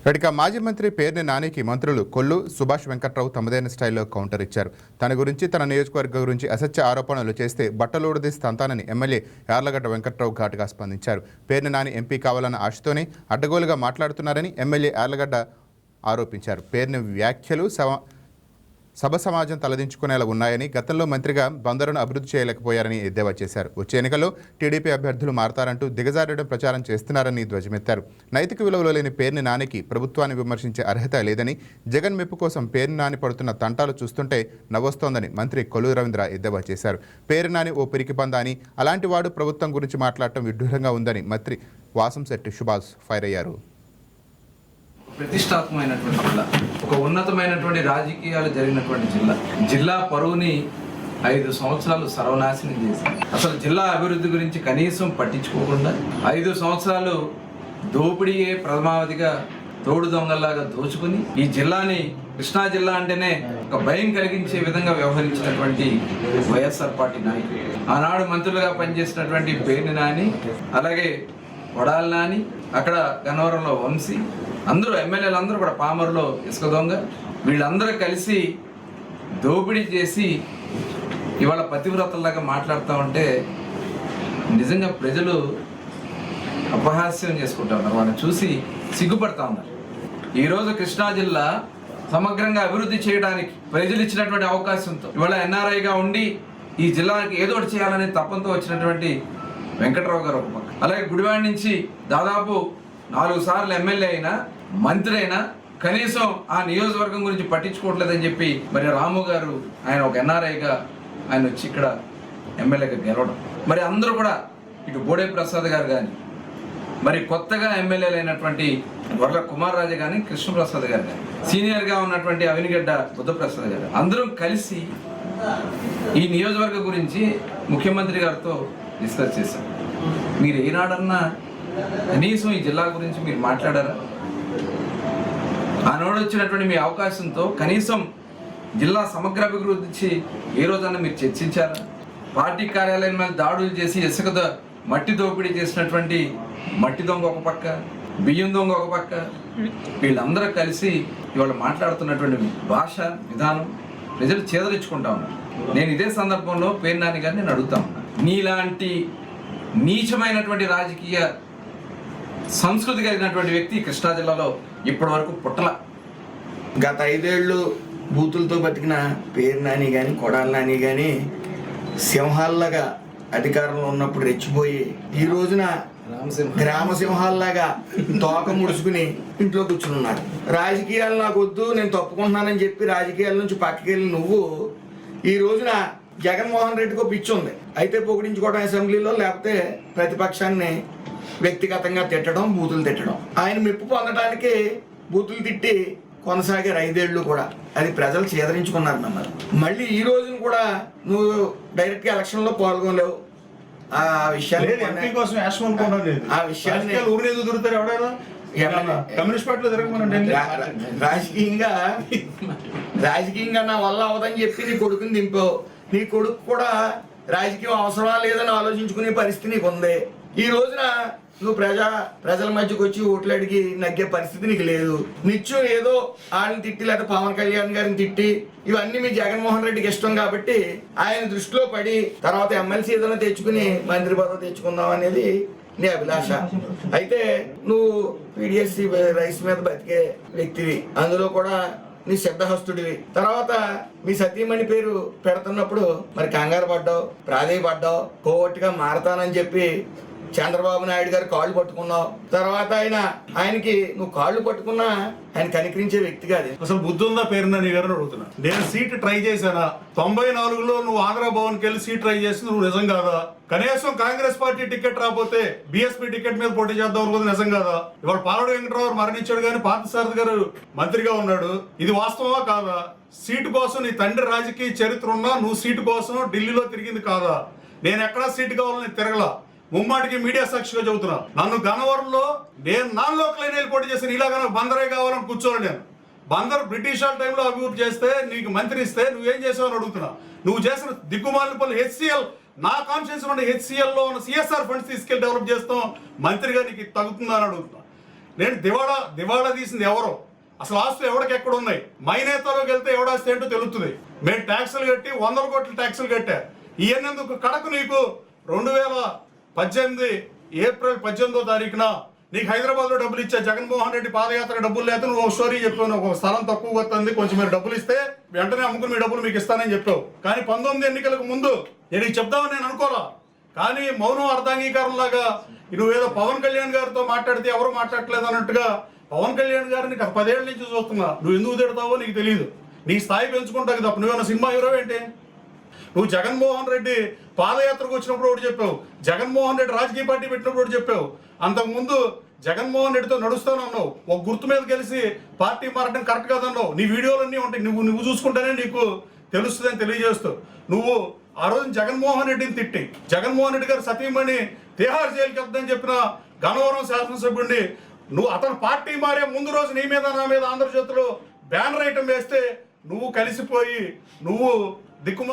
ఇక మాజీ మంత్రి పేర్ని నానికి మంత్రులు కొల్లు సుభాష్ వెంకట్రావు తమదైన స్టైల్లో కౌంటర్ ఇచ్చారు. తన గురించి తన నియోజకవర్గం గురించి అసత్య ఆరోపణలు చేస్తే బట్టలోడదీసి తంతానని ఎమ్మెల్యే యార్లగడ్డ వెంకట్రావు ఘాటుగా స్పందించారు. పేర్ని నాని ఎంపీ కావాలన్న ఆశతోనే అడ్డగోలుగా మాట్లాడుతున్నారని ఎమ్మెల్యే యార్లగడ్డ ఆరోపించారు. పేర్ని వ్యాఖ్యలు సభ సమాజం తలదించుకునేలా ఉన్నాయని, గతంలో మంత్రిగా బందరును అభివృద్ధి చేయలేకపోయారని ఎద్దేవా చేశారు. వచ్చే ఎన్నికల్లో టీడీపీ అభ్యర్థులు మారతారంటూ దిగజారడం ప్రచారం చేస్తున్నారని ధ్వజమెత్తారు. నైతిక విలువలు లేని పేర్ని నానికి ప్రభుత్వాన్ని విమర్శించే అర్హత లేదని, జగన్ మెప్పు కోసం పేర్ని నాని పడుతున్న తంటాలు చూస్తుంటే నవ్వొస్తోందని మంత్రి కొల్లు రవీంద్ర ఎద్దేవా చేశారు. పేర్ని నాని ఓ పిరికిపందా అని, అలాంటి వాడు ప్రభుత్వం గురించి మాట్లాడటం విడ్డూరంగా ఉందని మంత్రి వాసంశెట్టి సుభాష్ ఫైర్ అయ్యారు. ప్రతిష్టాత్మకమైనటువంటి జిల్లా, ఒక ఉన్నతమైనటువంటి రాజకీయాలు జరిగినటువంటి జిల్లా పరువుని 5 సంవత్సరాలు సర్వనాశనం చేసింది. అసలు జిల్లా అభివృద్ధి గురించి కనీసం పట్టించుకోకుండా 5 సంవత్సరాలు దోపిడీయే ప్రథమావధిగా తోడు దొంగల్లాగా దోచుకుని ఈ జిల్లాని, కృష్ణా జిల్లా అంటేనే ఒక భయం కలిగించే విధంగా వ్యవహరించినటువంటి వైఎస్ఆర్ పార్టీ నాయకులు, ఆనాడు మంత్రులుగా పనిచేసినటువంటి పేర్ని నాని, అలాగే కొడాలి నాని, అక్కడ గన్నవరంలో వంశీ, అందరూ ఎమ్మెల్యేలు అందరూ కూడా పామరులో ఇసుక దొంగ, వీళ్ళందరూ కలిసి దోపిడీ చేసి ఇవాళ పతివ్రతలాగా మాట్లాడుతూ ఉంటే నిజంగా ప్రజలు అపహాస్యం చేసుకుంటా ఉన్నారు. వాళ్ళని చూసి సిగ్గుపడతా ఉన్నారు. ఈరోజు కృష్ణా జిల్లా సమగ్రంగా అభివృద్ధి చేయడానికి ప్రజలు ఇచ్చినటువంటి అవకాశంతో ఇవాళ ఎన్ఆర్ఐగా ఉండి ఈ జిల్లాకి ఏదో ఒకటి చేయాలనే తపంతో వచ్చినటువంటి వెంకట్రావు గారు ఒక పక్క, అలాగే గుడివాడ నుంచి దాదాపు 4 సార్లు ఎమ్మెల్యే అయినా, మంత్రి అయినా కనీసం ఆ నియోజకవర్గం గురించి పట్టించుకోవట్లేదని చెప్పి మరి రాము గారు, ఆయన ఒక ఎన్ఆర్ఐగా ఆయన వచ్చి ఇక్కడ ఎమ్మెల్యేగా గెలవడం, మరి అందరూ కూడా ఇటు బోడే ప్రసాద్ గారు కానీ, మరి కొత్తగా ఎమ్మెల్యేలు అయినటువంటి వర్ల కుమార్ రాజు కానీ, కృష్ణప్రసాద్ గారు కానీ, సీనియర్గా ఉన్నటువంటి అవినిగడ్డ బుద్ధప్రసాద్ గారు, అందరూ కలిసి ఈ నియోజకవర్గం గురించి ముఖ్యమంత్రి గారితో డిస్కస్ చేశాం. మీరు ఏనాడన్నా కనీసం ఈ జిల్లా గురించి మీరు మాట్లాడారా? ఆనాడు వచ్చినటువంటి మీ అవకాశంతో కనీసం జిల్లా సమగ్ర అభివృద్ధి ఏ రోజన్నా మీరు చర్చించారా? పార్టీ కార్యాలయం మీద దాడులు చేసి ఇసుక మట్టి దోపిడీ చేసినటువంటి మట్టి దొంగ ఒక పక్క, బియ్యం దొంగ ఒక పక్క, వీళ్ళందరూ కలిసి ఇవాళ మాట్లాడుతున్నటువంటి భాష విధానం ప్రజలు చేదరించుకుంటా ఉన్నారు. నేను ఇదే సందర్భంలో పేర్ని నాని గారిని నేను అడుగుతా ఉన్నా, నీలాంటి నీచమైనటువంటి రాజకీయ సంస్కృతి కలిగినటువంటి వ్యక్తి కృష్ణా జిల్లాలో ఇప్పటి వరకు పుట్టల. గత 5 ఏళ్ళు బూతులతో బతికిన పేర్ని నాని కానీ, కొడాలి నాని కానీ సింహాల్లాగా అధికారంలో ఉన్నప్పుడు రెచ్చిపోయి ఈ రోజున గ్రామ సింహాల్లాగా తోక ముడుచుకుని ఇంట్లో కూర్చున్నారు. రాజకీయాలు నాకు వద్దు, నేను తప్పుకుంటున్నానని చెప్పి రాజకీయాల నుంచి పక్కకి వెళ్ళి నువ్వు ఈ రోజున జగన్మోహన్ రెడ్డికో పిచ్చి ఉంది, అయితే పొగిడించుకోవడం అసెంబ్లీలో, లేకపోతే ప్రతిపక్షాన్ని వ్యక్తిగతంగా తిట్టడం, బూతులు తిట్టడం. ఆయన మెప్పు పొందడానికి బూతులు తిట్టి కొనసాగారు 5 ఏళ్ళు కూడా. అది ప్రజలు చేదరించుకున్నారు నమ్మరు. మళ్ళీ ఈ రోజున కూడా నువ్వు డైరెక్ట్గా ఎలక్షన్లో పాల్గొనలేవు. ఆ విషయాన్ని కమ్యూనిస్ట్ పార్టీలో తిరగమనండి. రాజకీయంగా నా వల్ల అవదని చెప్పి నీ కొడుకుని దింపావు. నీ కొడుకు కూడా రాజకీయం అవసరమా లేదని ఆలోచించుకునే పరిస్థితి నీకు ఉంది. ఈ రోజున నువ్వు ప్రజల మధ్యకి వచ్చి ఓట్లు అడిగి నగ్గే పరిస్థితి నీకు లేదు. నిత్యం ఏదో ఆయన్ని తిట్టి, లేదా పవన్ కళ్యాణ్ గారిని తిట్టి, ఇవన్నీ మీ జగన్మోహన్ రెడ్డికి ఇష్టం కాబట్టి ఆయన దృష్టిలో పడి తర్వాత ఎమ్మెల్సీ ఏదైనా తెచ్చుకుని మంత్రి పదవి తెచ్చుకుందాం అనేది నీ అభిలాష. అయితే నువ్వు పీడిఎస్సీ రైస్ మీద బతికే వ్యక్తివి, అందులో కూడా నీ సిద్ధహస్తుడివి. తర్వాత మీ సతీమణి పేరు పెడుతున్నప్పుడు మరి కంగారు పడ్డావు, ప్రాధేయపడ్డావు, కోవట్టుగా మారతానని చెప్పి చంద్రబాబు నాయుడు గారు కాళ్ళు పట్టుకున్నావు. తర్వాత ఆయనకి నువ్వు కాళ్ళు పట్టుకున్నా ఆయన కనికరించే వ్యక్తి కాదు. అసలు బుద్ధి ఉందా పేర్ని నాని గారు అడుగుతున్నా. నేను సీట్ ట్రై చేశానా? 94లో నువ్వు ఆంధ్ర భవన్కి వెళ్ళి సీట్ ట్రై చేసి నువ్వు నిజం కాదా? కనీసం కాంగ్రెస్ పార్టీ టికెట్ రాకపోతే బీఎస్పీ టికెట్ మీద పోటీ చేద్దాం అనుకుంది నిజం కాదా? ఇవాళ పాలడు వెంకటరావు మరణించాడు కానీ పార్థసారథి గారు మంత్రిగా ఉన్నాడు. ఇది వాస్తవమా కాదా? సీటు కోసం నీ తండ్రి రాజకీయ చరిత్ర ఉన్నా నువ్వు సీటు కోసం ఢిల్లీలో తిరిగింది కాదా? నేను ఎక్కడా సీటు కావాలని తిరగలా. ముమ్మాటికి మీడియా సాక్షిగా చెబుతున్నా. నన్ను గన్నవరంలో నేను నాన్ లోకల్ అయిన పోటీ చేసిన ఇలాగా నాకు బందరే కావాలని కూర్చోను. నేను బందర్ బ్రిటిష్ వాళ్ళ టైంలో అభివృద్ధి చేస్తే నీకు మంత్రి ఇస్తే నువ్వేం చేసావని అడుగుతున్నా. నువ్వు చేసిన దిక్కుమాలిన పనులు హెచ్సిఎల్, నా కాన్స్టిట్యూన్సీ ఉన్న హెచ్సిఎల్లో ఉన్న సిఎస్ఆర్ ఫండ్స్ తీసుకెళ్లి డెవలప్ చేస్తాం, మంత్రిగా నీకు తగ్గుతుందా అని అడుగుతున్నా. నేను దివాళా తీసింది ఎవరు, అసలు ఆస్తులు ఎవరికి ఎక్కడ ఉన్నాయి, మైనేతలోకి వెళ్తే ఎవడాస్తి ఏంటో తెలుస్తుంది. మేము ట్యాక్సులు కట్టి 100 కోట్ల ట్యాక్సులు కట్టా. ఇవన్నందుకు కడకు నీకు 2018 ఏప్రిల్ 18వ తారీఖున నీకు హైదరాబాద్లో డబ్బులు ఇచ్చా. జగన్మోహన్ రెడ్డి పాదయాత్ర డబ్బులు లేక నువ్వు ఒక స్టోరీ చెప్పావు, ఒక స్థలం తక్కువ వస్తుంది, కొంచెం మీరు డబ్బులు ఇస్తే వెంటనే అమ్ముకుని మీ డబ్బులు మీకు ఇస్తానని చెప్పావు. కానీ 19 ఎన్నికలకు ముందు నేను చెప్దామని నేను అనుకోరా. కానీ మౌనం అర్ధాంగీకారం లాగా నువ్వేదో పవన్ కళ్యాణ్ గారితో మాట్లాడితే ఎవరు మాట్లాడలేదు అన్నట్టుగా పవన్ కళ్యాణ్ గారిని గత 10 ఏళ్ల నుంచి చూస్తున్నా. నువ్వు ఎందుకు తిడతావో నీకు తెలియదు. నీ స్థాయి పెంచుకుంటావు తప్ప నువ్వేమన్నా సినిమా హీరో ఏంటి? నువ్వు జగన్మోహన్ రెడ్డి పాదయాత్రకు వచ్చినప్పుడు ఒకటి చెప్పావు, జగన్మోహన్ రెడ్డి రాజకీయ పార్టీ పెట్టినప్పుడు ఒకటి చెప్పావు. అంతకుముందు జగన్మోహన్ రెడ్డితో నడుస్తానన్నావు, ఒక గుర్తు మీద కలిసి పార్టీ మారడం కరెక్ట్ కాదన్నావు. నీ వీడియోలన్నీ ఉంటాయి, నువ్వు చూసుకుంటేనే నీకు తెలుస్తుందని తెలియజేస్తూ నువ్వు ఆ రోజు జగన్మోహన్ రెడ్డిని తిట్టి, జగన్మోహన్ రెడ్డి గారు సతీమణి తిహార్ జైలుకి వెళ్తాదని చెప్పిన గన్నవరం శాసనసభ్యుడిని నువ్వు అతను పార్టీ మారే ముందు రోజు నీ మీద నా మీద ఆంధ్రజ్యోతిలో బ్యానర్ ఐటమ్ వేస్తే నువ్వు కలిసిపోయి నువ్వు దిక్కుమ